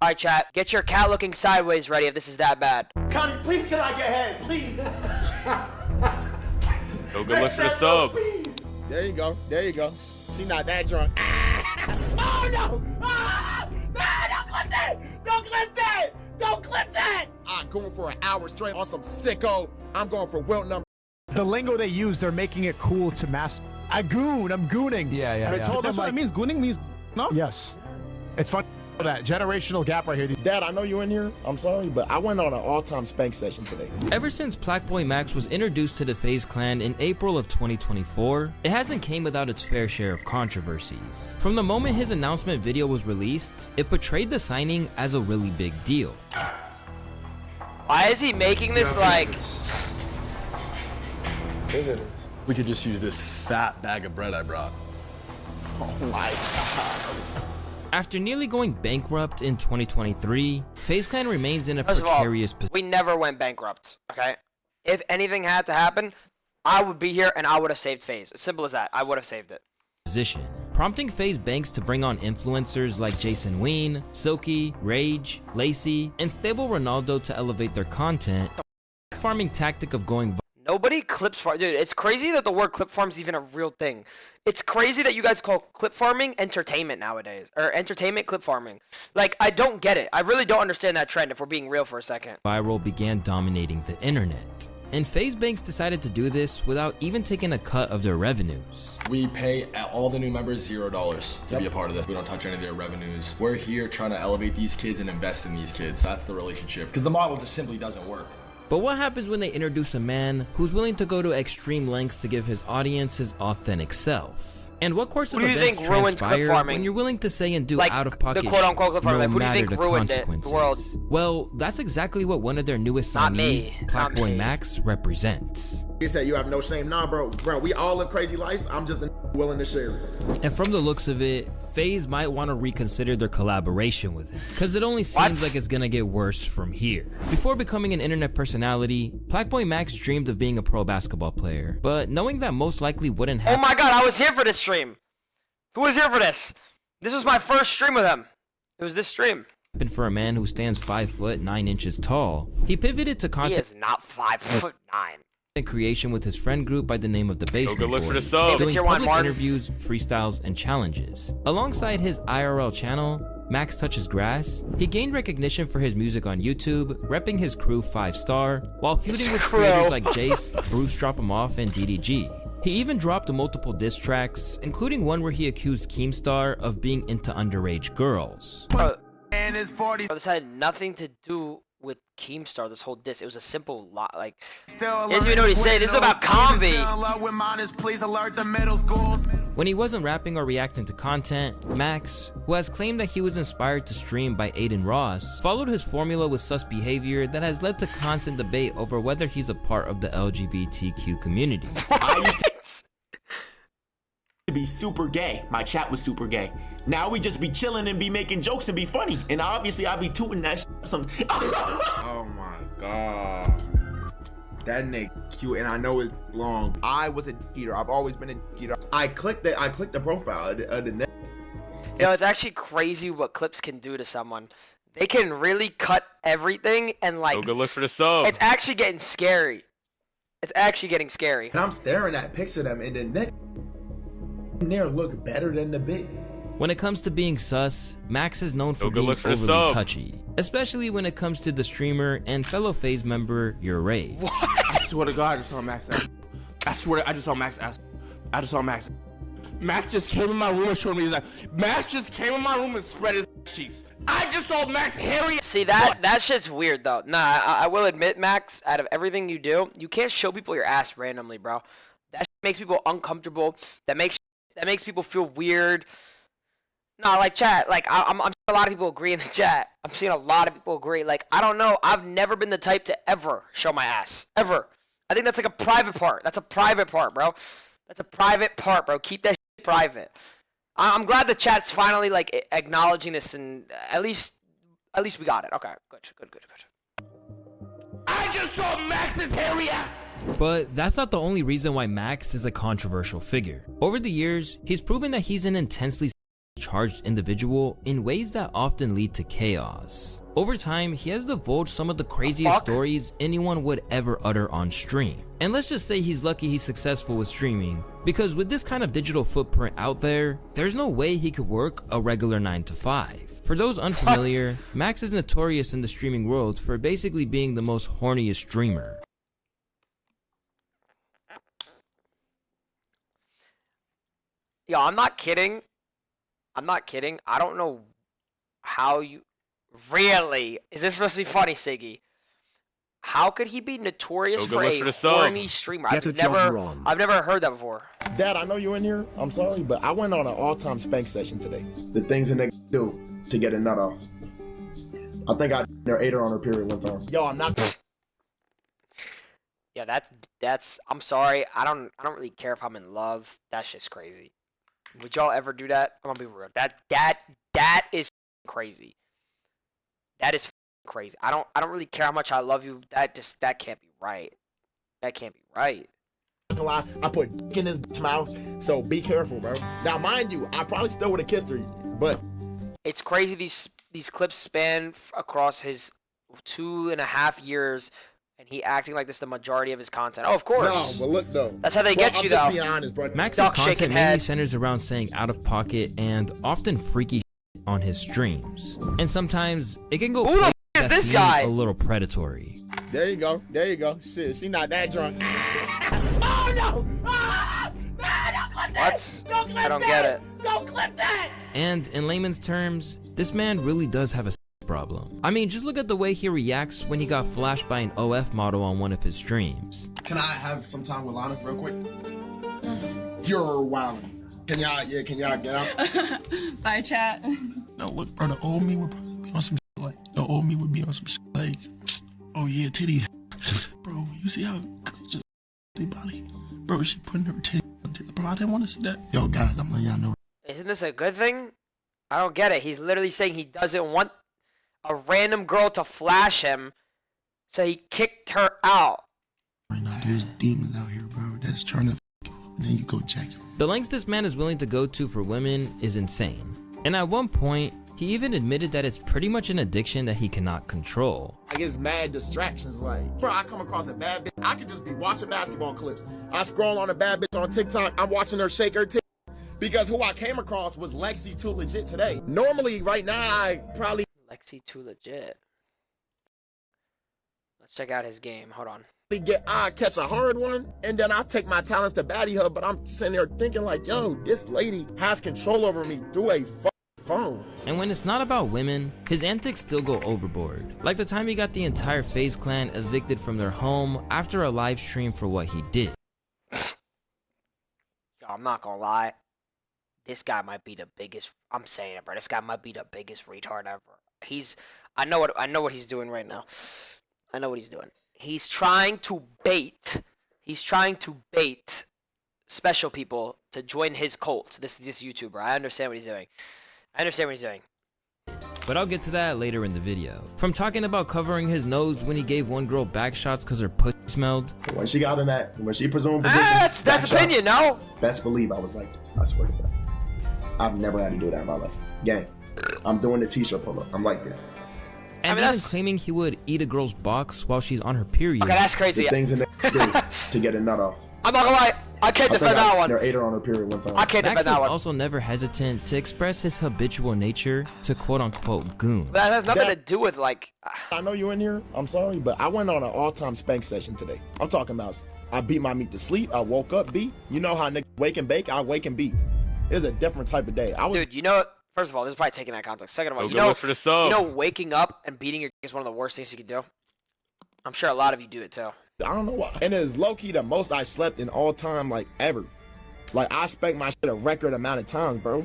Alright, chat. Get your cat looking sideways ready if this is that bad. Connie, please can I get head? Please. Go look for the sub. There you go. There you go. She not that drunk. Oh no! Ah! Ah, don't clip that! Don't clip that! Don't clip that! I'm going for an hour straight on some sicko. I'm going for Wilt number. The lingo they use, they're making it cool to master. I goon, I'm gooning. Yeah, yeah, And I yeah. told That's them, what it means. Gooning means no? Yes. It's fun. That generational gap right here. Dad, I know you're in here. I'm sorry, but I went on an all-time spank session today. Ever since Plaqueboymax was introduced to the FaZe Clan in April of 2024, it hasn't came without its fair share of controversies. From the moment his announcement video was released, it portrayed the signing as a really big deal. Why is he making this like... Visitors. We could just use this fat bag of bread I brought. Oh my God. After nearly going bankrupt in 2023, FaZe Clan remains in a First of all, precarious position. we never went bankrupt, okay? If anything had to happen, I would be here and I would have saved FaZe. As simple as that. I would have saved it. Prompting FaZe Banks to bring on influencers like Jason Ween, Silky, Rage, Lacey, and stable Ronaldo to elevate their content. Farming tactic of going Nobody clips farm. Dude, it's crazy that the word clip farm is even a real thing. It's crazy that you guys call clip farming entertainment nowadays. Or entertainment clip farming. Like, I don't get it. I really don't understand that trend if we're being real for a second. viral began dominating the internet. And FaZe Banks decided to do this without even taking a cut of their revenues. We pay all the new members $0 to be a part of this. We don't touch any of their revenues. We're here trying to elevate these kids and invest in these kids. That's the relationship. Because the model just simply doesn't work. But what happens when they introduce a man who's willing to go to extreme lengths to give his audience his authentic self? And what course of Who do you events think ruins clip transpire farming? when you're willing to say and do Like, out-of-pocket the quote-unquote clip farming, no like, who do you matter think the ruined it? The consequences? world? Well, that's exactly what one of their newest Not me. signees, It's not me. Plaqueboymax, represents. You said you have no shame. Nah, bro. Bro, we all live crazy lives. I'm just willing to share it. And from the looks of it, FaZe might want to reconsider their collaboration with him, because it only seems like it's gonna get worse from here. Before becoming an internet personality, Plaqueboymax dreamed of being a pro basketball player, but knowing that most likely wouldn't Oh happen my god, I was here for this stream. Who was here for this? This was my first stream with him. It was this stream. for a man who stands 5 foot 9 inches tall, he pivoted to He content is not 5'9". creation with his friend group by the name of the Basement Go look for the Boys, sub. doing Tier 1 public Martin. interviews, freestyles, and challenges. Alongside his IRL channel, Max Touches Grass, he gained recognition for his music on YouTube, repping his crew 5-star, while feuding with creators like Jace, Bruce Drop 'Em Off, and DDG. He even dropped multiple diss tracks, including one where he accused Keemstar of being into underage girls. Bro, this had nothing to do with Keemstar, this whole diss. It was a simple lot. Like, he doesn't even know what he's saying. This is about Convy. When he wasn't rapping or reacting to content, Max, who has claimed that he was inspired to stream by Aiden Ross, followed his formula with sus behavior that has led to constant debate over whether he's a part of the LGBTQ community. I used to be super gay. My chat was super gay. Now we just be chilling and be making jokes and be funny. And obviously I be tooting that shit. Oh my God. That nigga cute, and I know it's long. I was a eater. I've always been a eater. I clicked the profile of the net. You know, it's actually crazy what clips can do to someone. They can really cut everything and like, Go look for the sub. it's actually getting scary. It's actually getting scary. And I'm staring at pics of them, and the neck there look better than the bit. When it comes to being sus, Max is known for Go being look for the overly sub. touchy, especially when it comes to the streamer and fellow FaZe member, Your Rage. I swear to God, I just saw Max ass. I swear, I just saw Max ass. I just saw Max. Max just came in my room and showed me. He's like, Max just came in my room and spread his cheeks. I just saw Max hairy. See, that shit's weird though. Nah, I will admit, Max, out of everything you do, you can't show people your ass randomly, bro. That shit makes people uncomfortable. That makes people feel weird. No, like chat, like I'm seeing a lot of people agree in the chat. I'm seeing a lot of people agree. Like, I don't know, I've never been the type to ever show my ass. Ever. I think that's like a private part. That's a private part, bro. That's a private part, bro. Keep that shit private. I'm glad the chat's finally like acknowledging this, and at least we got it. Okay, good. I just saw Max's hairy ass. But that's not the only reason why Max is a controversial figure. Over the years, he's proven that he's an intensely charged individual in ways that often lead to chaos. Over time, he has divulged some of the craziest stories anyone would ever utter on stream. And let's just say he's lucky he's successful with streaming, because with this kind of digital footprint out there, there's no way he could work a regular 9 to 5. For those unfamiliar, Max is notorious in the streaming world for basically being the most horniest streamer. Yo, I'm not kidding. I'm not kidding. I don't know how you... Really? Is this supposed to be funny, Siggy? How could he be notorious for a horny streamer? I've never heard that before. Dad, I know you're in here. I'm sorry, but I went on an all-time spank session today. The things a nigga do to get a nut off. I think I ate her on her period one time. Yo, I'm not. Yeah, that's. I'm sorry. I don't really care if I'm in love. That's just crazy. Would y'all ever do that? I'm gonna be real. That is crazy. That is crazy. I don't really care how much I love you. That can't be right. That can't be right. I put dick in his bitch mouth, so be careful, bro. Now, mind you, I probably still would have kissed her, but it's crazy. These clips span across his 2.5 years, and he acting like this the majority of his content. Oh, of course. No, but look though. That's how they get you, though. Be honest, bro. Max's content mainly centers around saying out of pocket and often freaky on his streams, and sometimes it can go. Who the f is this guy? A little predatory. There you go. There you go. Shit, she not that drunk. Oh no! Ah! Nah, don't clip that! What? I don't get it. Don't clip that! And in layman's terms, this man really does have a problem. I mean, just look at the way he reacts when he got flashed by an OF model on one of his streams. Can I have some time with Lana real quick? Yes. You're wilding. Can y'all get out? Bye, chat. No, look, bro, the old me would probably be on some shit like, the old me would be on some shit like, oh yeah, titty. Bro, you see how girls just their body? Bro, she putting her titty, bro, I didn't want to see that. Yo, guys, I'm letting y'all know. Isn't this a good thing? I don't get it. He's literally saying he doesn't want a random girl to flash him, so he kicked her out. Right now, there's demons out here, bro, that's trying to f you up, and then you go jack your. The lengths this man is willing to go to for women is insane. And at one point, he even admitted that it's pretty much an addiction that he cannot control. I get mad distractions like, bro, I come across a bad bitch. I could just be watching basketball clips. I scroll on a bad bitch on TikTok. I'm watching her shake her titty. Because who I came across was Lexi Too Legit today. Normally, right now, I probably... Lexi Too Legit. Let's check out his game. Hold on. I catch a hard one, and then I take my talents to baddie her, but I'm sitting there thinking like, yo, this lady has control over me through a phone. And when it's not about women, his antics still go overboard. Like the time he got the entire FaZe Clan evicted from their home after a live stream for what he did. Yo, I'm not gonna lie. This guy might be the biggest. I'm saying it, bro. This guy might be the biggest retard ever. I know what he's doing right now. I know what he's doing. He's trying to bait special people to join his cult. This YouTuber. I understand what he's doing. But I'll get to that later in the video. From talking about covering his nose when he gave one girl back shots because her pussy smelled. When she got in that, when she presumed position, that's opinion, no? Best believe I was like this. I swear to God. I've never had to do that in my life. Gang, I'm doing the t-shirt pull-up. I'm like that. And then claiming he would eat a girl's box while she's on her period. Okay, that's crazy. The things in there do to get a nut off. I'm not gonna lie. I can't defend that one. I ate her on her period one time. I can't defend that one. Also never hesitant to express his habitual nature to quote-unquote goon. That has nothing to do with like... I know you're in here. I'm sorry, but I went on an all-time spank session today. I'm talking about I beat my meat to sleep. I woke up beat. You know how niggas wake and bake? I wake and beat. It's a different type of day. Dude, you know... First of all, this is probably taking that context. Second of all, you know waking up and beating your dick is one of the worst things you can do? I'm sure a lot of you do it too. I don't know why. And it's low-key the most I slept in all time, like, ever. Like, I spanked my shit a record amount of times, bro.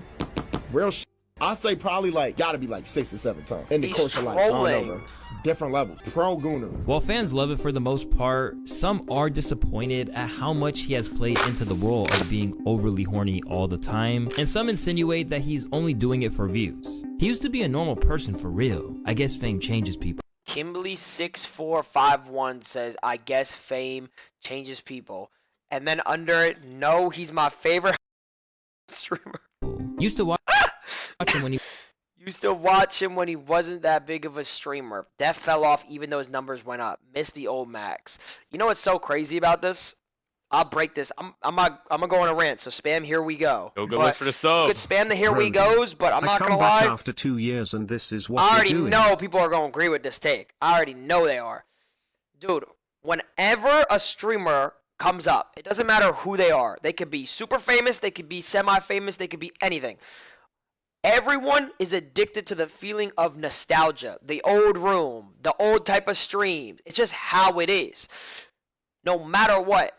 Real shit. I say probably, like, gotta be, like, 6 to 7 times. In the course of, like, I don't know, bro. Different levels. Pro-gooner. While fans love it for the most part, some are disappointed at how much he has played into the role of being overly horny all the time, and some insinuate that he's only doing it for views. He used to be a normal person for real. I guess fame changes people. Kimberly6451 says, I guess fame changes people. And then under it, no, he's my favorite streamer. Used to watch watch him when he Used to watch him when he wasn't that big of a streamer. That fell off even though his numbers went up. Missed the old Max. You know what's so crazy about this? I'll break this. I'm gonna go on a rant. So spam here we go. Go look for the sub. You could spam the here we goes, but I'm not gonna lie. After 2 years, and this is what I you're already doing. know people are gonna agree with this take. I already know they are. Dude, whenever a streamer comes up, it doesn't matter who they are. They could be super famous. They could be semi-famous. They could be anything. Everyone is addicted to the feeling of nostalgia, the old room, the old type of stream. It's just how it is. No matter what.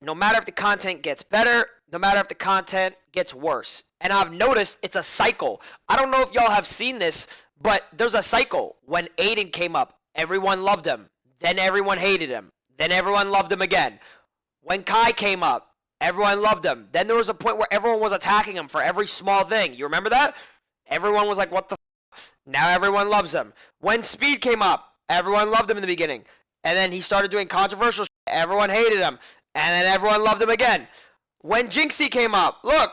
No matter if the content gets better, no matter if the content gets worse. And I've noticed it's a cycle. I don't know if y'all have seen this, but there's a cycle. When Aiden came up, everyone loved him. Then everyone hated him. Then everyone loved him again. When Kai came up, everyone loved him. Then there was a point where everyone was attacking him for every small thing. You remember that? Everyone was like, what the f-? Now everyone loves him. When Speed came up, everyone loved him in the beginning. And then he started doing controversial shit. Everyone hated him. And then everyone loved him again. When Jinxie came up, look,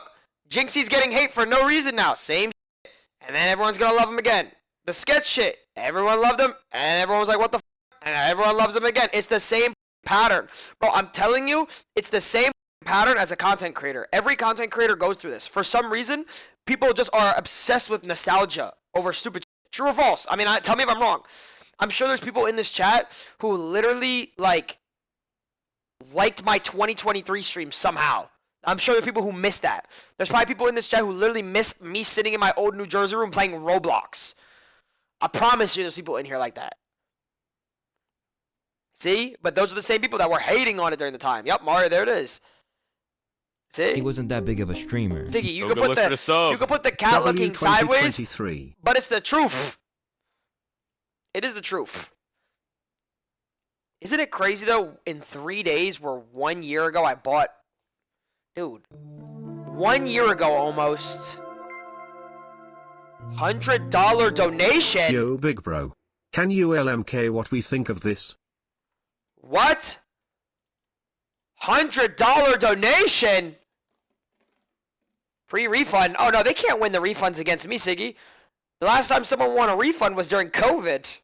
Jinxie's getting hate for no reason now. Same shit. And then everyone's going to love him again. The sketch shit, everyone loved him. And everyone was like, what the f-? And everyone loves him again. It's the same pattern. Bro, I'm telling you, it's the same pattern as a content creator. Every content creator goes through this. For some reason, people just are obsessed with nostalgia over stupid shit. True or false? I mean, tell me if I'm wrong. I'm sure there's people in this chat who literally, liked my 2023 stream somehow. I'm sure there's people who missed that. There's probably people in this chat who literally miss me sitting in my old New Jersey room playing Roblox. I promise you there's people in here like that. See? But those are the same people that were hating on it during the time. Yep, Mario, there it is. See? he wasn't that big of a streamer. Siggy, you Go can look for the sub. you can put the cat looking sideways, W2023. but it's the truth. It is the truth. Isn't it crazy though? In 3 days, where 1 year ago I bought, dude, 1 year ago almost, $100 donation. Yo, big bro. Can you LMK what we think of this? What? $100 donation? Free refund? Oh no, they can't win the refunds against me, Siggy. The last time someone won a refund was during COVID.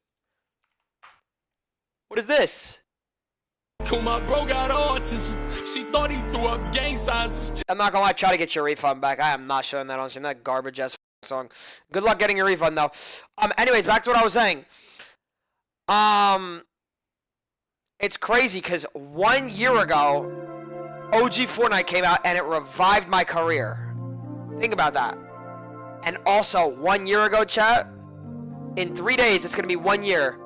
What is this? My bro got autism. She thought he threw up gang signs. I'm not gonna lie, try to get your refund back. I am not showing that on stream. That garbage ass song. Good luck getting your refund though. Anyways, back to what I was saying. It's crazy because 1 year ago, OG Fortnite came out and it revived my career. Think about that. And also, 1 year ago, chat, in 3 days, it's gonna be 1 year.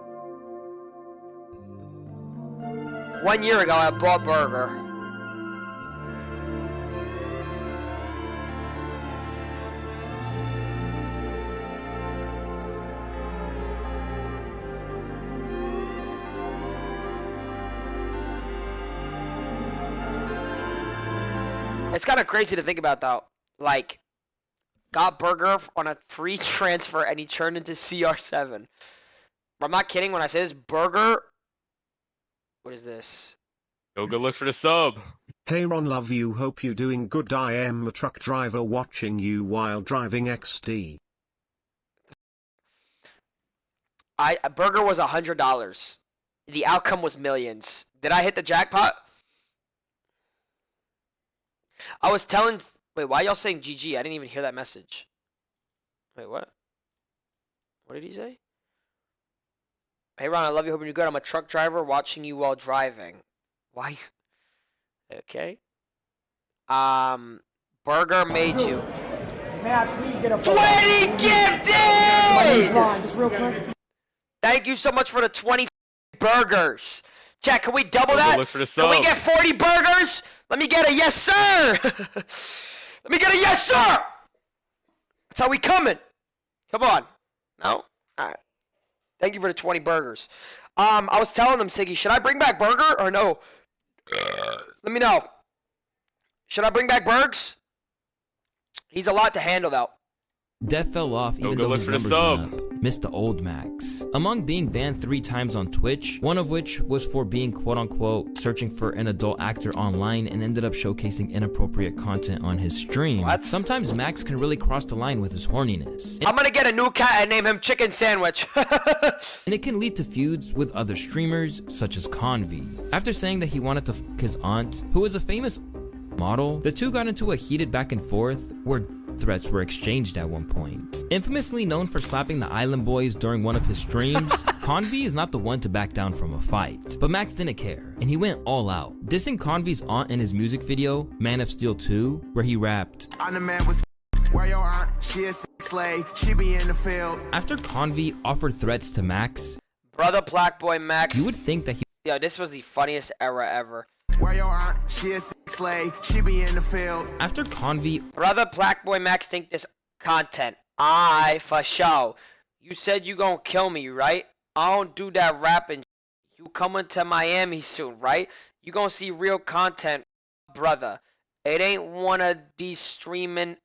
1 year ago, I bought Burger. It's kind of crazy to think about, though. Like, got Burger on a free transfer, and he turned into CR7. I'm not kidding when I say this. Burger. What is this? Go look for the sub. Hey Ron, love you, hope you doing good. I am a truck driver watching you while driving XD. Burger was $100. The outcome was millions. Did I hit the jackpot? I was telling. Wait, why y'all saying GG? I didn't even hear that message. Wait, what? What did he say? Hey Ron, I love you. Hoping you're good. I'm a truck driver watching you while driving. Why? Okay. Burger made you. May I please get a 20 gifted! Just real quick. Thank you so much for the 20 burgers. Chat, can we double Go that? look for the Can we sub. get 40 burgers? Let me get a yes, sir. Let me get a yes, sir. That's how we coming. Come on. No? All right. Thank you for the 20 burgers. I was telling them, Siggy, should I bring back Burger or no? Let me know. Should I bring back Bergs? He's a lot to handle, though. Death fell off even go though look his for the numbers went up. Missed the old Max. Among being banned 3 times on Twitch, one of which was for being quote-unquote searching for an adult actor online and ended up showcasing inappropriate content on his stream. What? Sometimes Max can really cross the line with his horniness. I'm gonna get a new cat and name him Chicken Sandwich. And it can lead to feuds with other streamers, such as Convi. After saying that he wanted to f his aunt, who is a famous model, the two got into a heated back and forth where threats were exchanged at one point. Infamously known for slapping the Island Boys during one of his streams, Convi is not the one to back down from a fight. But Max didn't care, and he went all out, dissing Convi's aunt in his music video, Man of Steel 2, where he rapped, I'm the man with where your aunt, she is sex slave, she be in the field. After Convi offered threats to Max, Brother Plaqueboymax. you would think that he Yo, this was the funniest era ever. Where your aunt, she is sex slave, she be in the field. After Convi Brother Plaqueboymax think this content. I for show. You said you gonna kill me, right? I don't do that rapping. You coming to Miami soon, right? You gonna see real content, brother. It ain't one of these streaming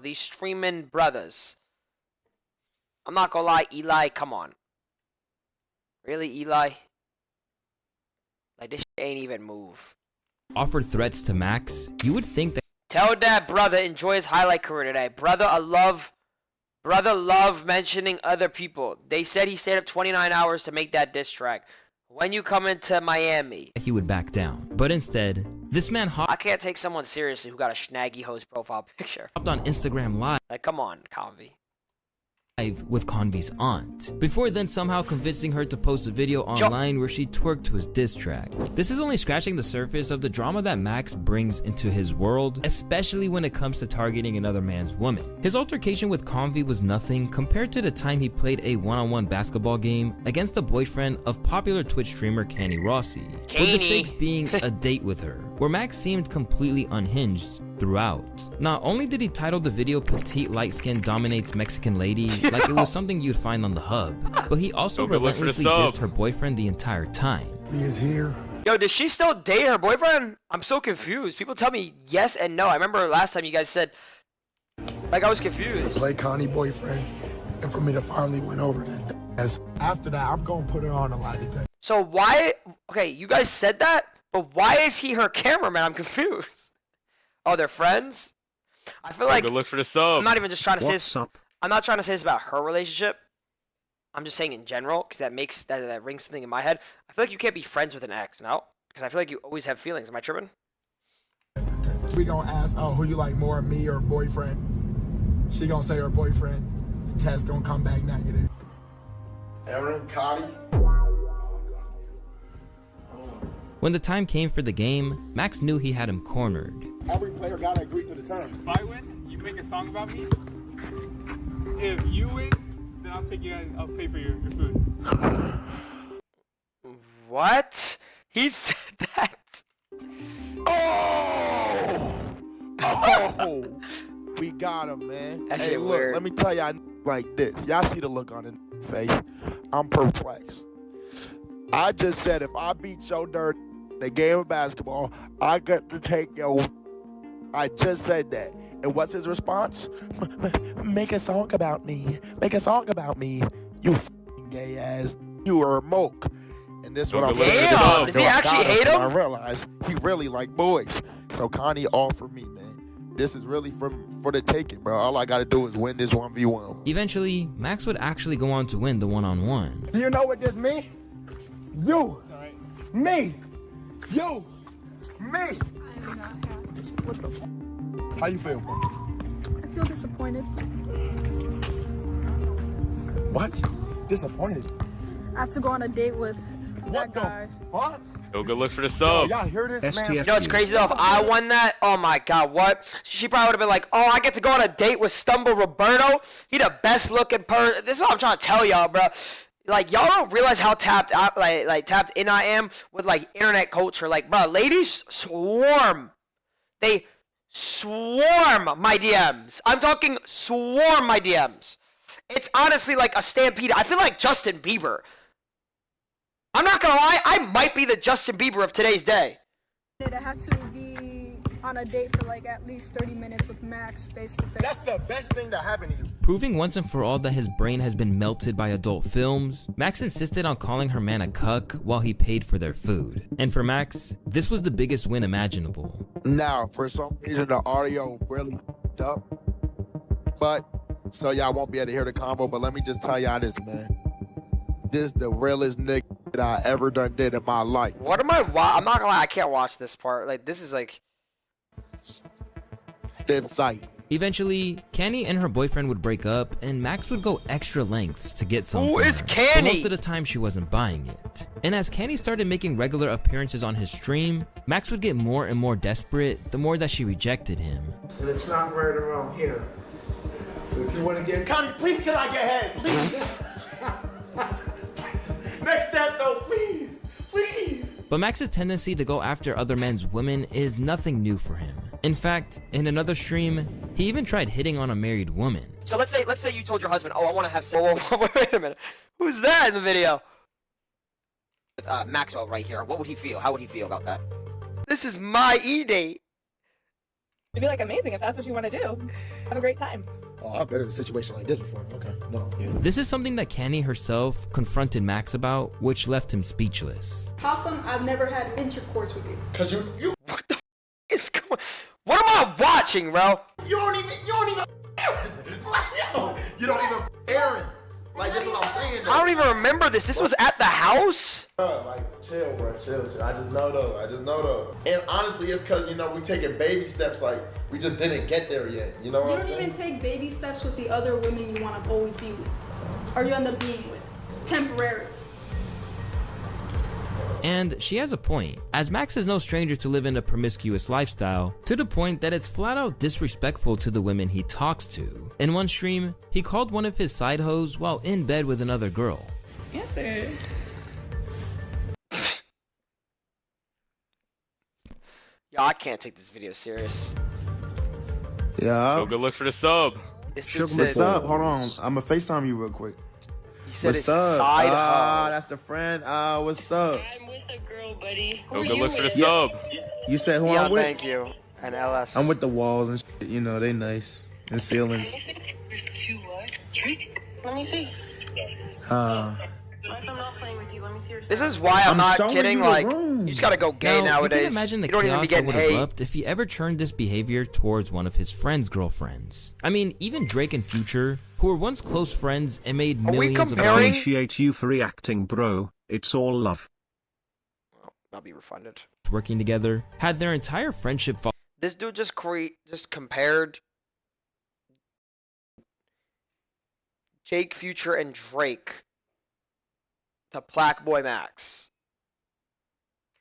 these streaming brothers. I'm not gonna lie, Eli, come on. Really, Eli? Like, this shit ain't even move. offered threats to Max, you would think that Tell that brother enjoy his highlight career today. Brother love mentioning other people. They said he stayed up 29 hours to make that diss track. When you come into Miami, he would back down. But instead, this man I can't take someone seriously who got a snaggy host profile picture. hopped on Instagram Live Like, come on, Convi. with Convi's aunt, before then somehow convincing her to post a video online where she twerked to his diss track. This is only scratching the surface of the drama that Max brings into his world, especially when it comes to targeting another man's woman. His altercation with Convi was nothing compared to the time he played a one-on-one basketball game against the boyfriend of popular Twitch streamer Kenny Rossi, with the stakes being a date with her, where Max seemed completely unhinged throughout. Not only did he title the video Petite Light Skin Dominates Mexican Lady like it was something you'd find on the hub, but he also relentlessly dissed her boyfriend the entire time. He is here. Yo, does she still date her boyfriend? I'm so confused. People tell me yes and no. I remember last time you guys said, like, I was confused. Play Connie boyfriend, and for me to finally win over this ass. After that, I'm gonna put her on a lie detector. So why, okay, you guys said that, but why is he her cameraman? I'm confused. Oh, they're friends? I feel like, Go look for the sub. I'm not even just trying to say What's this. up? I'm not trying to say this about her relationship. I'm just saying in general, because that rings something in my head. I feel like you can't be friends with an ex, no? Because I feel like you always have feelings. Am I tripping? We gonna ask, oh, who you like more, me or boyfriend? She gonna say her boyfriend. The test gonna come back negative. Aaron, Connie. When the time came for the game, Max knew he had him cornered. Every player gotta agree to the terms. If I win, you make a song about me. If you win, then I'll pay for your food. What? He said that. Oh, we got him, man. That Hey, shit look, weird. let me tell y'all like this. Y'all see the look on his face. I'm perplexed. I just said if I beat your dirt in the game of basketball, I got to take your. I just said that. And what's his response? Make a song about me. Make a song about me. You f***ing gay ass. You are a moke. And this is what I'm saying. Damn, does he actually hate him? I realize he really like boys. So Connie, all for me, man. This is really for the taking, bro. All I gotta do is win this 1v1. Eventually, Max would actually go on to win the one-on-one. Do you know what this means? You, me, you, me. What the f? How you feel, bro? I feel disappointed. What? Disappointed? I have to go on a date with that guy. What? Go look for the sub. Y'all hear this, man? You know what's crazy though? If I won that, oh my god, what? She probably would have been like, oh, I get to go on a date with Stumble Roberto. He the best looking person. This is what I'm trying to tell y'all, bro. Like, y'all don't realize how tapped out, like tapped in I am with like internet culture. Like, bro, ladies swarm. They swarm my DMs. I'm talking swarm my DMs. It's honestly like a stampede. I feel like Justin Bieber. I'm not gonna lie, I might be the Justin Bieber of today's day. I had to be on a date for like at least 30 minutes with Max face to face. That's the best thing that happened to you. Proving once and for all that his brain has been melted by adult films, Max insisted on calling her man a cuck while he paid for their food. And for Max, this was the biggest win imaginable. Now, for some reason, the audio really f***ed up. But, so y'all won't be able to hear the combo, but let me just tell y'all this, man. This is the realest nigga that I ever done did in my life. What am I I'm not gonna lie, I can't watch this part. Like, this is like... Stiff sight. Eventually, Canny and her boyfriend would break up, and Max would go extra lengths to get some Who from is her. Canny? But most of the time, she wasn't buying it. And as Canny started making regular appearances on his stream, Max would get more and more desperate the more that she rejected him. It's not right around here. If you want to get Connie, please can I get head, please? Next step though, please, please. But Max's tendency to go after other men's women is nothing new for him. In fact, in another stream, he even tried hitting on a married woman. So let's say you told your husband, oh, I want to have sex. Wait a minute. Who's that in the video? Maxwell right here. What would he feel? How would he feel about that? This is my E-date. It'd be like amazing if that's what you want to do. Have a great time. Oh, I've been in a situation like this before. Okay, no, yeah. This is something that Canny herself confronted Max about, which left him speechless. How come I've never had intercourse with you? Cause you What the f is going? What am I watching, bro? You don't even like, yo, you don't even Aaron. Like, this is what I'm saying. I don't even remember this. This was at the house? Like, chill, bro, chill. I just know though. And honestly, it's cause, you know, we taking baby steps, like, we just didn't get there yet. You know what I'm saying? You don't even take baby steps with the other women you want to always be with. Or you end up being with. Temporary. And she has a point, as Max is no stranger to living a promiscuous lifestyle, to the point that it's flat out disrespectful to the women he talks to. In one stream, he called one of his side hoes while in bed with another girl. Answer. Yo, I can't take this video serious. Yeah. Go look for the sub. What's up? Hold on. I'm gonna FaceTime you real quick. He said What's it's up? side Ah, hoe. that's the friend. What's up? I'm with a girl, buddy. Go look for the sub. You said who Yeah, I'm with? thank you. And LS. I'm with the walls and shit. You know, they nice. And ceilings. There's two what? Tricks? Let me see. Unless I'm not playing with you, let me see your This is why I'm not showing kidding. you the Like, room. you just gotta go gay Now, nowadays. you can imagine the you don't even be chaos that getting would hate. erupt if he ever turned this behavior towards one of his friend's girlfriends. I mean, even Drake and Future, who were once close friends and made millions of I dollars appreciate you for reacting, bro. It's all love. I'll be refunded. working together, had their entire friendship fall. This dude just compared Jake, Future, and Drake to Plaqueboymax.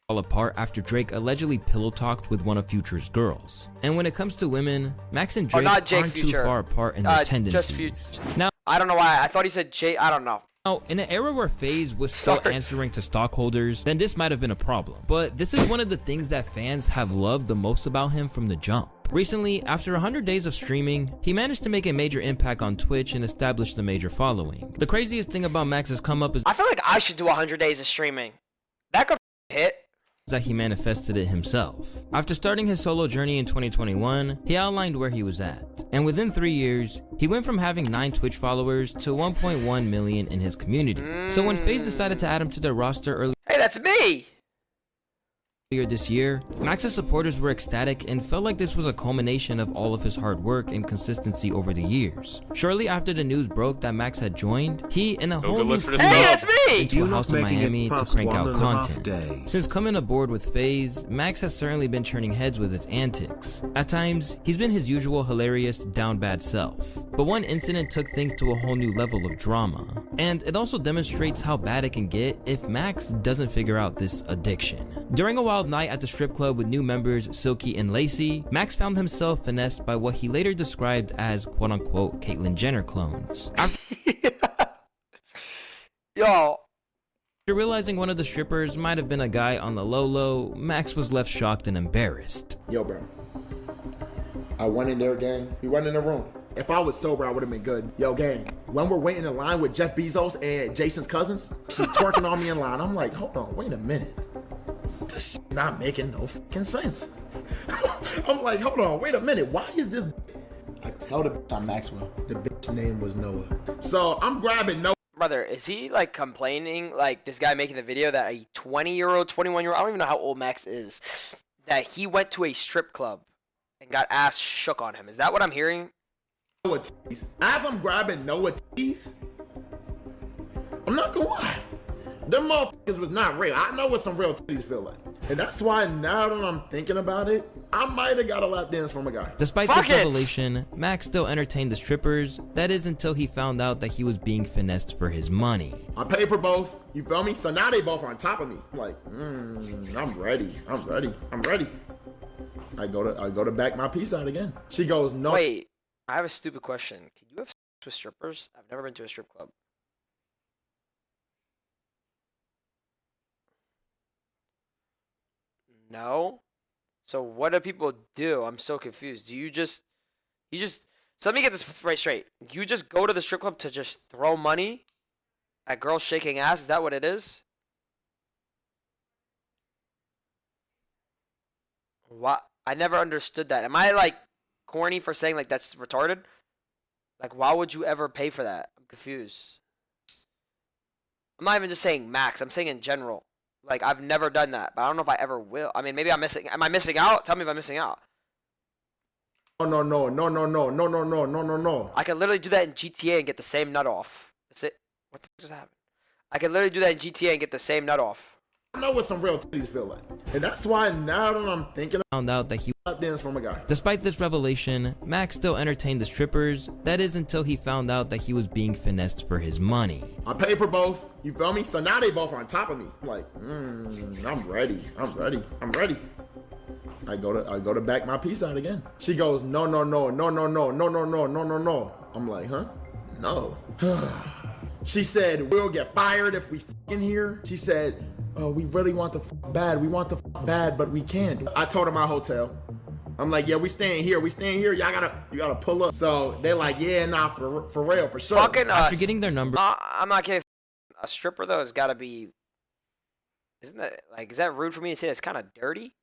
Fall apart after Drake allegedly pillow talked with one of Future's girls. And when it comes to women, Max and Drake not Jake, aren't Future. too far apart in their tendencies. Just Future. Now, I don't know why. I thought he said Jake. I don't know. now, in an era where FaZe was still answering to stockholders, then this might have been a problem. But this is one of the things that fans have loved the most about him from the jump. Recently, after 100 days of streaming, he managed to make a major impact on Twitch and established a major following. The craziest thing about Max's come up is I feel like I should do 100 days of streaming. That could hit. that he manifested it himself. After starting his solo journey in 2021, he outlined where he was at. And within 3 years, he went from having 9 Twitch followers to 1.1 million in his community. So when FaZe decided to add him to their roster earlier that's me! this year, Max's supporters were ecstatic and felt like this was a culmination of all of his hard work and consistency over the years. Shortly after the news broke that Max had joined, he and a whole new crew into a house in Miami to crank out content. Since coming aboard with FaZe, Max has certainly been turning heads with his antics. At times, he's been his usual hilarious, down bad self. But one incident took things to a whole new level of drama. And it also demonstrates how bad it can get if Max doesn't figure out this addiction. During a wild night at the strip club with new members Silky and Lacey, Max found himself finessed by what he later described as quote-unquote Caitlyn Jenner clones. Yo. After realizing one of the strippers might have been a guy on the low, Max was left shocked and embarrassed. Yo, bro. I went in there, gang. We went in the room. If I was sober, I would have been good. Yo, gang, when we're waiting in line with Jeff Bezos and Jason's cousins, she's twerking on me in line. I'm like, hold on, wait a minute. This not making no fucking sense. I'm like, hold on, wait a minute. Why is this? I tell the bitch I'm Maxwell. The bitch name was Noah. So I'm grabbing Noah. Brother, is he like complaining, like this guy making the video, that a 20-year-old, 21-year-old, I don't even know how old Max is, that he went to a strip club and got ass shook on him? Is that what I'm hearing? Noah titties. As I'm grabbing Noah titties, I'm not gonna lie, them motherfuckers was not real. I know what some real titties feel like. And that's why now that I'm thinking about it, I might have got a lap dance from a guy. Despite this revelation, Max still entertained the strippers. That is until he found out that he was being finessed for his money. I paid for both, you feel me? So now they both are on top of me. I'm like, I'm ready. I go to back my piece out again. She goes, no. Wait, I have a stupid question. Can you have sex with strippers? I've never been to a strip club. No? So what do people do? I'm so confused. So let me get this right straight. You just go to the strip club to just throw money at girls shaking ass? Is that what it is? What? I never understood that. Am I like corny for saying like that's retarded? Like, why would you ever pay for that? I'm confused. I'm not even just saying Max. I'm saying in general. Like, I've never done that, but I don't know if I ever will. I mean, maybe I'm missing. Am I missing out? Tell me if I'm missing out. No. I could literally do that in GTA and get the same nut off. That's it. What the fuck just happened? I could literally do that in GTA and get the same nut off. I know what some real titties feel like. And that's why now that I'm thinking, Found out that he lap dance from a guy. Despite this revelation, Max still entertained the strippers. That is until he found out that he was being finessed for his money. I paid for both, you feel me? So now they both are on top of me. I'm like, I'm ready. I go to back my piece out again. She goes, no. I'm like, huh? No. She said, we'll get fired if we fucking here. She said, oh, we really want to fuck bad. We want to fuck bad, but we can't. I told her my hotel. I'm like, yeah, we staying here. You gotta pull up. So they're like, yeah, nah, for real, for sure. Fucking After getting their number, I'm not kidding. A stripper though has got to be. Isn't that like? Is that rude for me to say? It's kind of dirty.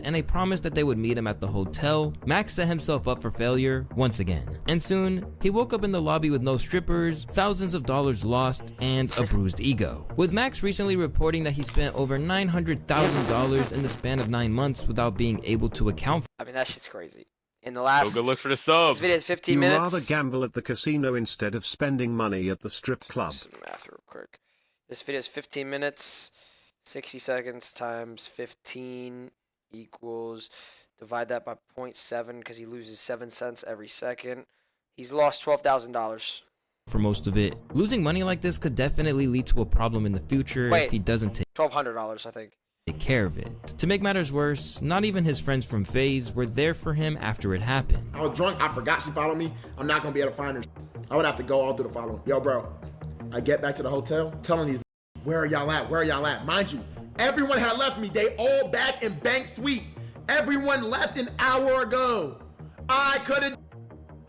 and a promise that they would meet him at the hotel, Max set himself up for failure once again. And soon, he woke up in the lobby with no strippers, thousands of dollars lost, and a bruised ego. With Max recently reporting that he spent over $900,000 in the span of 9 months without being able to account for. I mean, that shit's crazy. In the last... Go look for the sub. This video is 15 You'd minutes. rather gamble at the casino instead of spending money at the strip club. Some math real quick. This video is 15 minutes. 60 seconds times 15 equals, divide that by 0.7 because he loses 7 cents every second. He's lost $12,000. For most of it, losing money like this could definitely lead to a problem in the future if he doesn't take $1,200, I think. Take care of it. To make matters worse, not even his friends from FaZe were there for him after it happened. I was drunk, I forgot she followed me. I'm not gonna be able to find her. I would have to go all through the following. Yo, bro, I get back to the hotel, telling these, where are y'all at? Where are y'all at? Mind you, everyone had left me. They all back in Bank Suite. Everyone left an hour ago. I couldn't.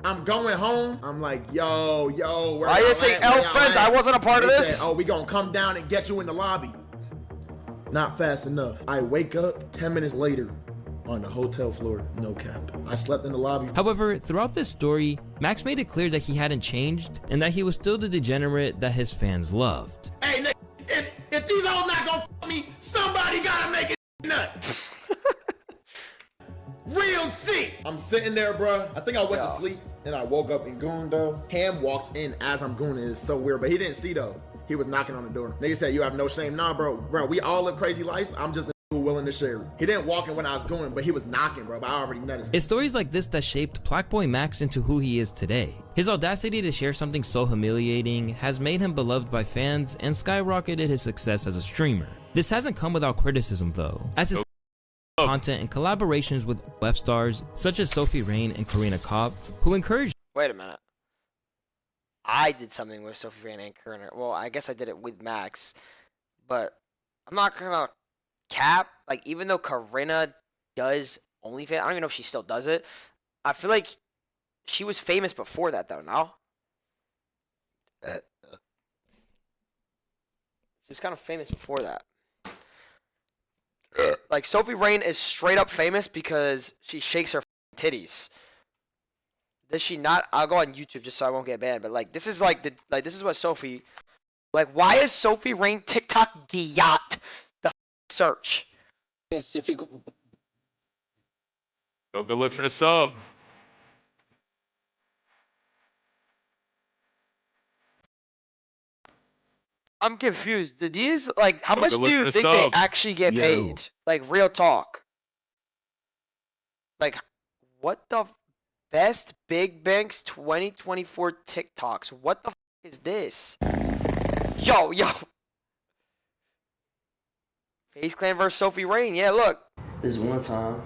I'm going home. I'm like, yo, where Why are you saying L friends? I wasn't a part of this. Said, oh, we gonna come down and get you in the lobby. Not fast enough. I wake up 10 minutes later on the hotel floor, no cap. I slept in the lobby. However, throughout this story, Max made it clear that he hadn't changed and that he was still the degenerate that his fans loved. Hey, Nick, if these all not gonna f me, somebody gotta make it nut. Real shit. I'm sitting there, bro. I think I went to sleep and I woke up in Goon though. Ham walks in as I'm gooning. It's so weird, but he didn't see though. He was knocking on the door. Nigga said, you have no shame. Nah, bro, we all live crazy lives. I'm just who willing to share it. He didn't walk in when I was going, but he was knocking, bro. But I already noticed. It's stories like this that shaped Plaqueboymax into who he is today. His audacity to share something so humiliating has made him beloved by fans and skyrocketed his success as a streamer. This hasn't come without criticism though, as his content and collaborations with F stars such as Sophie Rain and Karina Kopf, who encouraged. Wait a minute. I did something with Sophie Rain and Karina. Well, I guess I did it with Max, but I'm not gonna cap. Like, even though Karina does OnlyFans, I don't even know if she still does it. I feel like she was famous before that, though. No, she was kind of famous before that. Like Sophie Rain is straight up famous because she shakes her titties. Does she not? I'll go on YouTube just so I won't get banned. But like this is like this is what Sophie. Like why is Sophie Rain TikTok Giyot the search? Go look for the sub. I'm confused. Do these like how Go much look do you for the think they sub. actually get paid? Like real talk. Like what the best Big Banks 2024 TikToks? What the is this? Yo. FaZe Clan versus Sophie Rain. Yeah, look. This one time.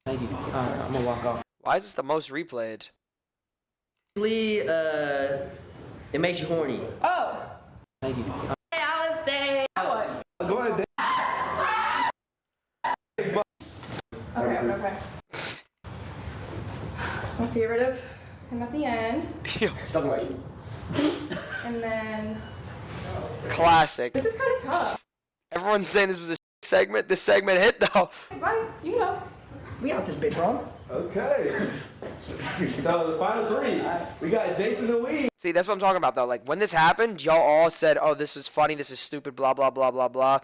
Thank you. Alright, I'm gonna walk off. Why is this the most replayed? It makes you horny. Oh. Thank you. I was there. What? Go ahead. Okay. Let's get rid of him at the end. Talking about you. And then. Classic. This is kind of tough. Everyone's saying this was a segment. This segment hit though. Hey, Brian, you know. We out this bitch, Ron. Okay. So the final three, we got Jason and Wee. See, that's what I'm talking about though. Like when this happened, y'all all said, "Oh, this was funny. This is stupid." Blah blah blah blah blah.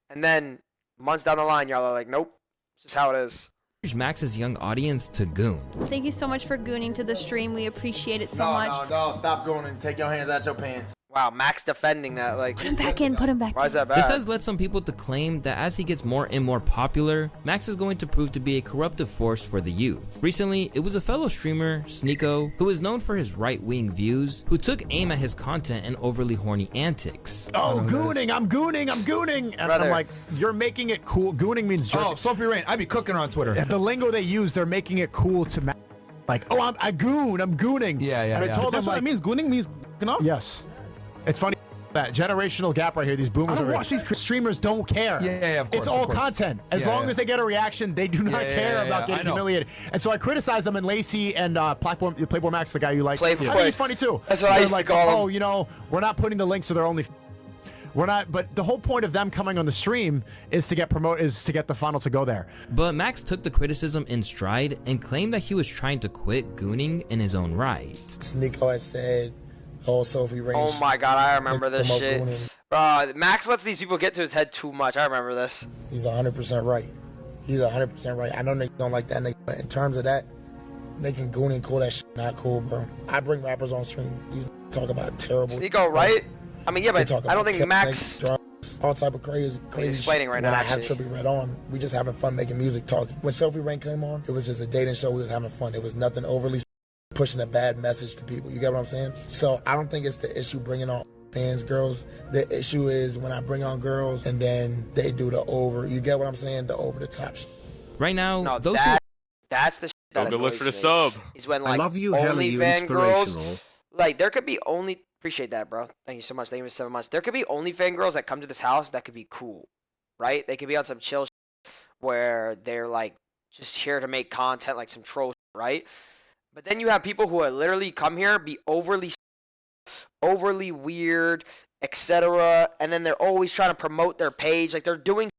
And then months down the line, y'all are like, "Nope, this is how it is." Max's young audience to goon. Thank you so much for gooning to the stream. We appreciate it so much. No, stop going and take your hands out your pants. Wow, Max defending that. Like, Put him back in. Put him back in. Why is that bad? This has led some people to claim that as he gets more and more popular, Max is going to prove to be a corruptive force for the youth. Recently, it was a fellow streamer, Sneeko, who is known for his right-wing views, who took aim at his content and overly horny antics. Oh, gooning, I'm gooning. And I'm like, you're making it cool. Gooning means jerk. Oh, Sophie Rain, I be cooking her on Twitter. The lingo they use, they're making it cool to like, oh, I'm gooning. Yeah. And I told them, That's what like, it means. Gooning means off? Yes. It's funny. That generational gap right here, these boomers over here. These streamers don't care. Yeah, of course. It's all content. As long as they get a reaction, they do not care about getting humiliated. And so I criticized them, and Lacey and Plaqueboymax, the guy you like, I think he's funny too. That's what I used to call him. Oh, you know, we're not putting the links so they're only. We're not, but the whole point of them coming on the stream is to get to get the funnel to go there. But Max took the criticism in stride and claimed that he was trying to quit gooning in his own right. Sneeko had said, "Oh, Sophie Rain." Oh my God, I remember this shit. Max lets these people get to his head too much. I remember this. He's 100% right. He's 100% right. I know niggas don't like that nigga, but in terms of that, making gooning cool, that shit not cool, bro. I bring rappers on stream. These talk about terrible. Sneeko, right? I mean, yeah, but I don't think Max. All type of crazy He's explaining right now. I have Trippy Red on. We just having fun making music, talking. When Sophie Rain came on, it was just a dating show. We was having fun. It was nothing overly pushing a bad message to people. You get what I'm saying? So I don't think it's the issue bringing on fans, girls. The issue is when I bring on girls and then they do the over. You get what I'm saying? The over the top shit. Right now, No, those that's the shit that Go look for the annoys me, sub. is when I like love you, Hella, you OnlyFan girls, inspirational. like there could be only. Appreciate that, bro. Thank you so much. Thank you for 7 months. There could be OnlyFan girls that come to this house that could be cool, right? They could be on some chill shit where they're like just here to make content, like some troll shit, right? But then you have people who are literally come here, be overly weird, etc. And then they're always trying to promote their page. Like they're doing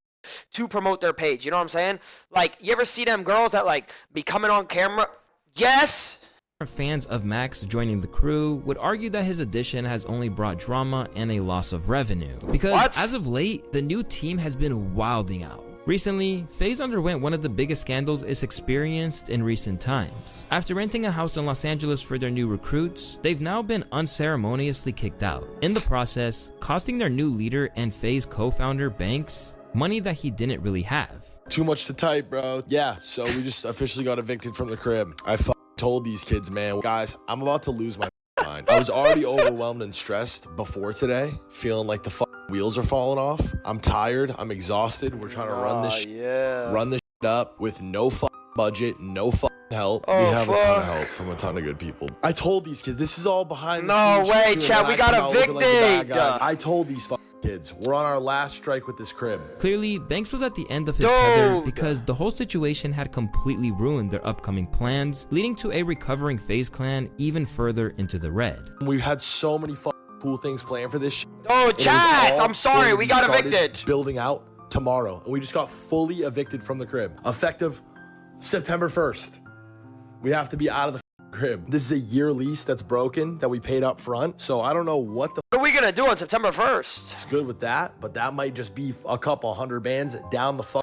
to promote their page. You know what I'm saying? Like you ever see them girls that like be coming on camera? Yes. fans of Max joining the crew would argue that his addition has only brought drama and a loss of revenue. Because as of late, the new team has been wilding out. Recently, FaZe underwent one of the biggest scandals it's experienced in recent times. After renting a house in Los Angeles for their new recruits, they've now been unceremoniously kicked out. In the process, costing their new leader and FaZe co-founder Banks money that he didn't really have. Too much to type, bro. Yeah, so we just officially got evicted from the crib. I told these kids, man, guys, I'm about to lose my mind. I was already overwhelmed and stressed before today, feeling like the wheels are falling off. I'm tired. I'm exhausted. We're trying to run this up with no budget, no help. We have a ton of help from a ton of good people. I told these kids, this is all behind the scenes. No way, Chad, we got evicted. I told these kids, we're on our last strike with this crib. Clearly, Banks was at the end of his tether because the whole situation had completely ruined their upcoming plans, leading to a recovering FaZe Clan even further into the red. We had so many cool things planned for this shit. Oh, chat! I'm sorry, we got evicted. Building out tomorrow, and we just got fully evicted from the crib. Effective September 1st. We have to be out of the crib. This is a year lease that's broken that we paid up front, so I don't know what are we gonna do on September 1st? It's good with that, but that might just be a couple hundred bands down the toilet.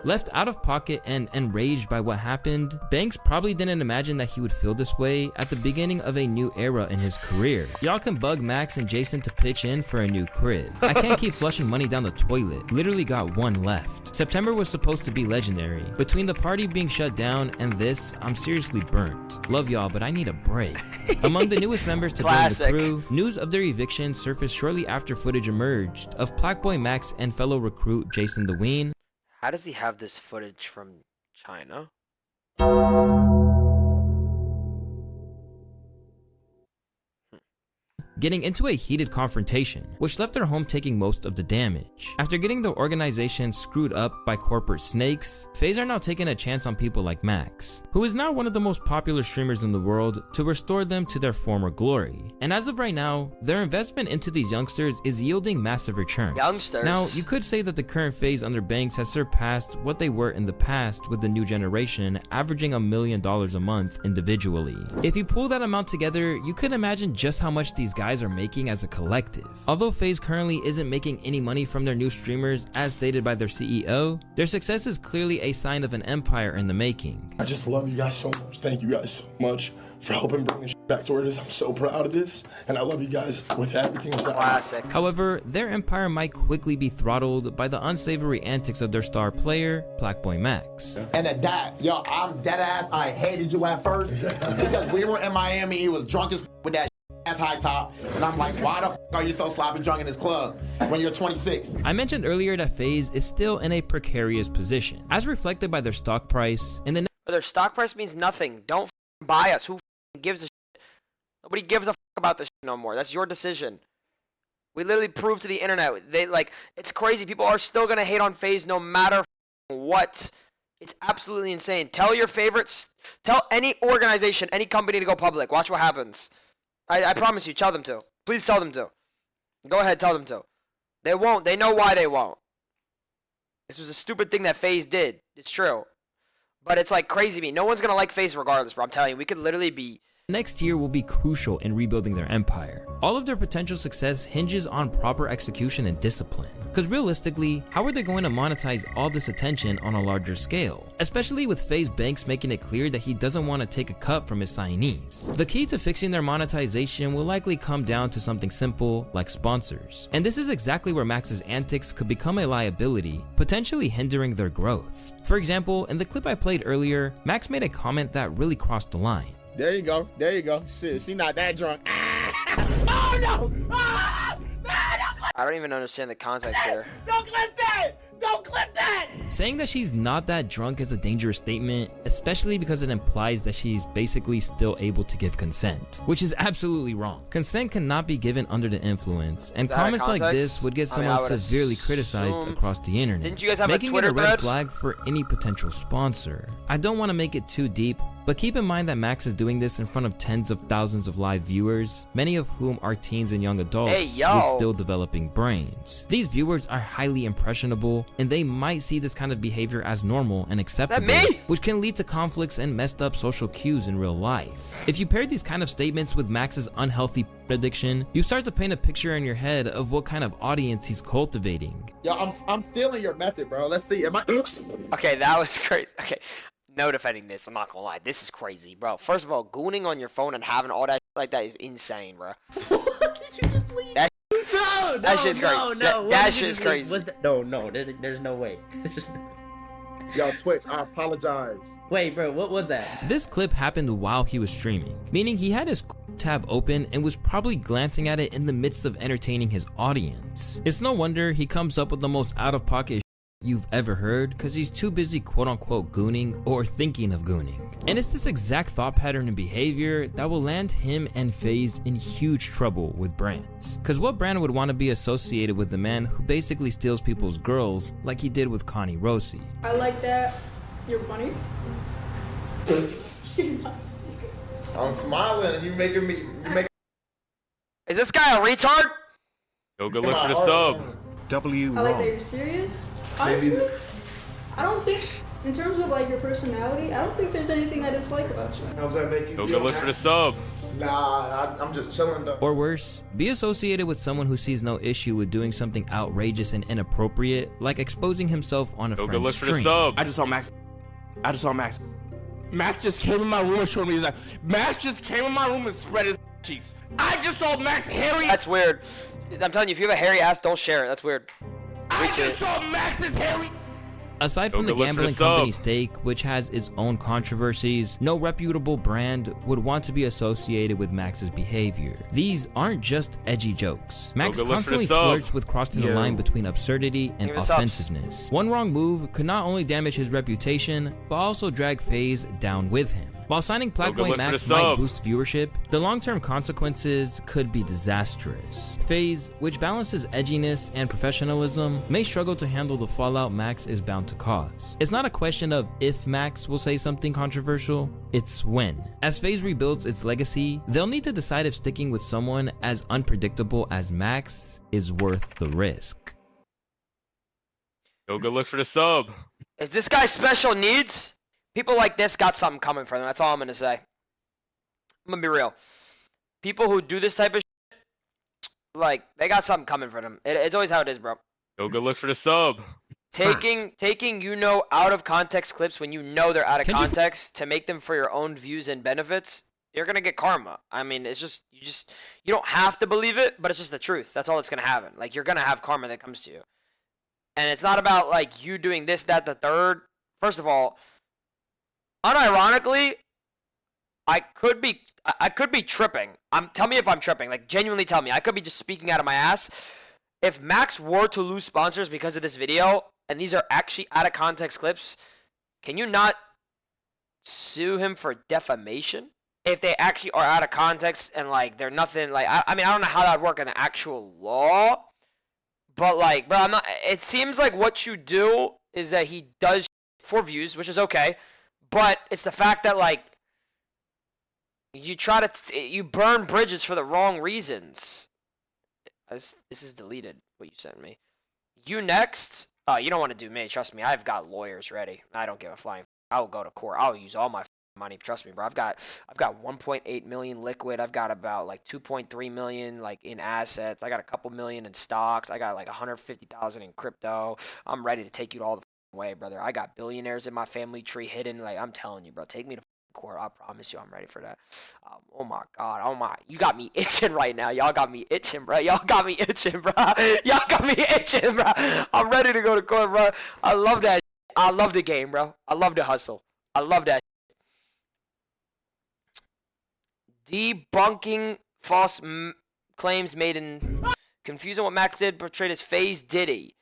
Left out of pocket and enraged by what happened, Banks probably didn't imagine that he would feel this way at the beginning of a new era in his career. Y'all can bug Max and Jason to pitch in for a new crib. I can't keep flushing money down the toilet. Literally got one left. September was supposed to be legendary. Between the party being shut down and this, I'm seriously burnt. Love y'all, but I need a break. Among the newest members to join the crew, news of their eviction surfaced shortly after footage emerged of Plaqueboymax and fellow recruit Jason the Ween. How does he have this footage from China? Getting into a heated confrontation, which left their home taking most of the damage. After getting the organization screwed up by corporate snakes, FaZe are now taking a chance on people like Max, who is now one of the most popular streamers in the world, to restore them to their former glory. And as of right now, their investment into these youngsters is yielding massive returns. Youngsters. Now, you could say that the current FaZe under Banks has surpassed what they were in the past, with the new generation averaging $1 million a month individually. If you pull that amount together, you could imagine just how much these guys are making as a collective. Although FaZe currently isn't making any money from their new streamers as stated by their CEO, their success is clearly a sign of an empire in the making. I just love you guys so much. Thank you guys so much for helping bring this back to where it is. I'm so proud of this, and I love you guys with everything inside. Classic. However, their empire might quickly be throttled by the unsavory antics of their star player, Plaqueboymax. And at that, yo, I'm dead ass. I hated you at first because we were in Miami. He was drunk as with that ass high top, and I'm like, why the f are you so sloppy drunk in this club when you're 26? I mentioned earlier that FaZe is still in a precarious position, as reflected by their stock price. And the Their stock price means nothing. Don't buy us. Who gives a shit? Nobody gives a about this shit no more. That's your decision. We literally proved to the internet. It's crazy. People are still gonna hate on FaZe no matter what. It's absolutely insane. Tell your favorites. Tell any organization, any company to go public. Watch what happens. I promise you, tell them to. Please tell them to. Go ahead, tell them to. They won't. They know why they won't. This was a stupid thing that FaZe did. It's true. But it's like crazy to me. No one's going to like FaZe regardless, bro. I'm telling you, we could literally be... Next year will be crucial in rebuilding their empire. All of their potential success hinges on proper execution and discipline. Because realistically, how are they going to monetize all this attention on a larger scale? Especially with FaZe Banks making it clear that he doesn't want to take a cut from his signees. The key to fixing their monetization will likely come down to something simple like sponsors. And this is exactly where Max's antics could become a liability, potentially hindering their growth. For example, in the clip I played earlier, Max made a comment that really crossed the line. There you go. There you go. Shit, she not that drunk. Oh no! I don't even understand the context here. Don't clip that! Don't clip that! Saying that she's not that drunk is a dangerous statement, especially because it implies that she's basically still able to give consent, which is absolutely wrong. Consent cannot be given under the influence, and comments like this would get someone severely criticized across the internet, Didn't you guys have making a Twitter it a red thread? flag for any potential sponsor. I don't want to make it too deep, but keep in mind that Max is doing this in front of tens of thousands of live viewers, many of whom are teens and young adults with still developing brains. These viewers are highly impressionable, and they might see this kind of behavior as normal and acceptable, which can lead to conflicts and messed up social cues in real life. If you pair these kind of statements with Max's unhealthy addiction, you start to paint a picture in your head of what kind of audience he's cultivating. Yo, I'm stealing your method, bro. Let's see. Am I? Okay, that was crazy. Okay, no defending this. I'm not gonna lie. This is crazy, bro. First of all, gooning on your phone and having all that like that is insane, bro. Did you just leave? That shit's crazy. That shit's crazy. No, there's no way. Yo, Twitch, I apologize. Wait, bro, what was that? This clip happened while he was streaming, meaning he had his tab open and was probably glancing at it in the midst of entertaining his audience. It's no wonder he comes up with the most out-of-pocket you've ever heard, because he's too busy quote-unquote gooning or thinking of gooning. And it's this exact thought pattern and behavior that will land him and FaZe in huge trouble with brands. Because what brand would want to be associated with the man who basically steals people's girls like he did with Connie Rossi? I like that. You're funny. You're not I'm smiling and you making me. Is this guy a retard? Go look for the sub. I like that you're serious. Honestly, I don't think, in terms of like your personality, I don't think there's anything I dislike about you. How's that make you Go feel? look for the sub. Nah, I'm just chilling though. Or worse, be associated with someone who sees no issue with doing something outrageous and inappropriate, like exposing himself on a Go friend's look for the stream. sub. I just saw Max. Max just came in my room and showed me his ass. Max just came in my room and spread his cheeks. I just saw Max hairy. That's weird. I'm telling you, if you have a hairy ass, don't share it. That's weird. I just saw Max's hairy. Aside from the gambling company Stake, which has its own controversies, no reputable brand would want to be associated with Max's behavior. These aren't just edgy jokes. Max constantly flirts with crossing the line between absurdity and offensiveness. One wrong move could not only damage his reputation, but also drag FaZe down with him. While signing Plaqueboymax might boost viewership, the long-term consequences could be disastrous. FaZe, which balances edginess and professionalism, may struggle to handle the fallout Max is bound to cause. It's not a question of if Max will say something controversial, it's when. As FaZe rebuilds its legacy, they'll need to decide if sticking with someone as unpredictable as Max is worth the risk. Go look for the sub. Is this guy special needs? People like this got something coming for them. That's all I'm gonna say. I'm gonna be real. People who do this type of shit, like, they got something coming for them. It's always how it is, bro. Go look for the sub. Taking out of context clips when you know they're out of context to make them for your own views and benefits, you're gonna get karma. I mean, it's just you don't have to believe it, but it's just the truth. That's all that's gonna happen. Like, you're gonna have karma that comes to you, and it's not about like you doing this, that, the third. First of all, unironically, I could be tripping. Tell me if I'm tripping. Like, genuinely tell me. I could be just speaking out of my ass. If Max were to lose sponsors because of this video, and these are actually out of context clips, can you not sue him for defamation? If they actually are out of context and like they're nothing, like I mean, I don't know how that would work in the actual law, but like, bro, it seems like what you do is that he does for views, which is okay. But it's the fact that, like, you burn bridges for the wrong reasons. This is deleted, what you sent me. You next? Oh, you don't want to do me. Trust me, I've got lawyers ready. I don't give a flying. I will go to court. I'll use all my money. Trust me, bro. I've got 1.8 million liquid. I've got about like 2.3 million like in assets. I got a couple million in stocks. I got like 150,000 in crypto. I'm ready to take you to all the way, brother. I got billionaires in my family tree hidden. Like, I'm telling you, bro, take me to court. I promise you I'm ready for that. Oh my god. Oh my, you got me itching right now. Y'all got me itching, bro. Y'all got me itching, bro. Y'all got me itching, bro. I'm ready to go to court, bro. I love that. I love the game, bro. I love the hustle. I love that. Debunking false claims made in confusing what Max did portrayed as FaZe Diddy,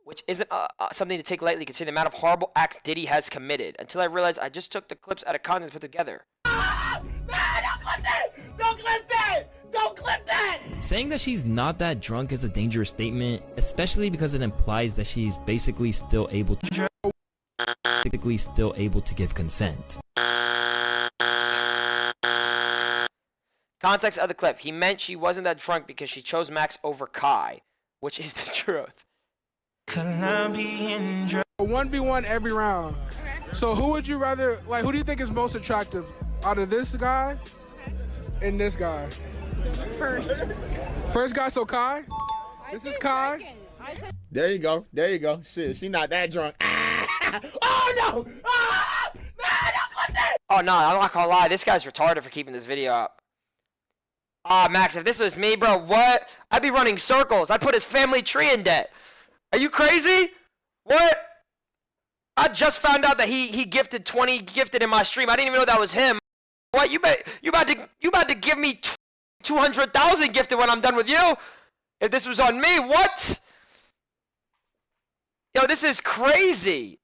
which isn't something to take lightly considering the amount of horrible acts Diddy has committed. Until I realized I just took the clips out of context put together. Don't clip that! Don't clip that! Saying that she's not that drunk is a dangerous statement, especially because it implies that she's basically still able to give consent. Context of the clip. He meant she wasn't that drunk because she chose Max over Kai, which is the truth. 1v1 every round. So who would you rather, like, who do you think is most attractive out of this guy and this guy? First guy, so Kai? This is Kai. There you go. There you go. Shit, she not that drunk. Oh no! Oh no, I'm not gonna lie. This guy's retarded for keeping this video up. Max, if this was me, bro, what? I'd be running circles. I'd put his family tree in debt. Are you crazy? What? I just found out that he gifted 20 gifted in my stream. I didn't even know that was him. What? You about to give me 200,000 gifted when I'm done with you? If this was on me, what? Yo, this is crazy.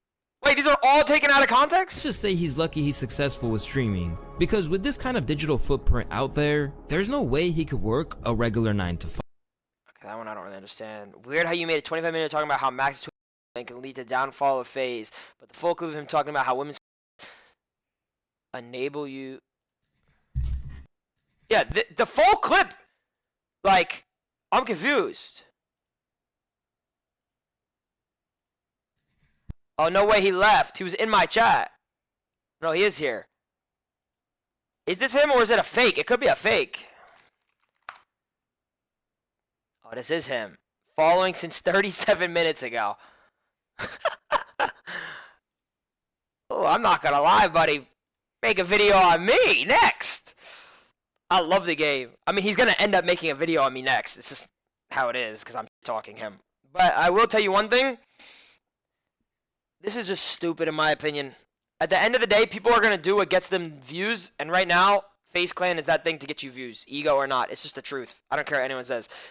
Wait, these are all taken out of context? Let's just say he's lucky he's successful with streaming, because with this kind of digital footprint out there, there's no way he could work a regular 9 to 5. Okay, that one I don't really understand. Weird how you made a 25 minute talking about how Max is and can lead to downfall of FaZe, but the full clip of him talking about how women enable you. Yeah, the full clip, like, I'm confused. Oh, no way he left. He was in my chat. No, he is here. Is this him or is it a fake? It could be a fake. Oh, this is him. Following since 37 minutes ago. Oh, I'm not gonna lie, buddy. Make a video on me next. I love the game. I mean, he's gonna end up making a video on me next. It's just how it is because I'm talking him. But I will tell you one thing. This is just stupid in my opinion. At the end of the day, people are gonna do what gets them views, and right now, FaZe Clan is that thing to get you views, ego or not. It's just the truth. I don't care what anyone says.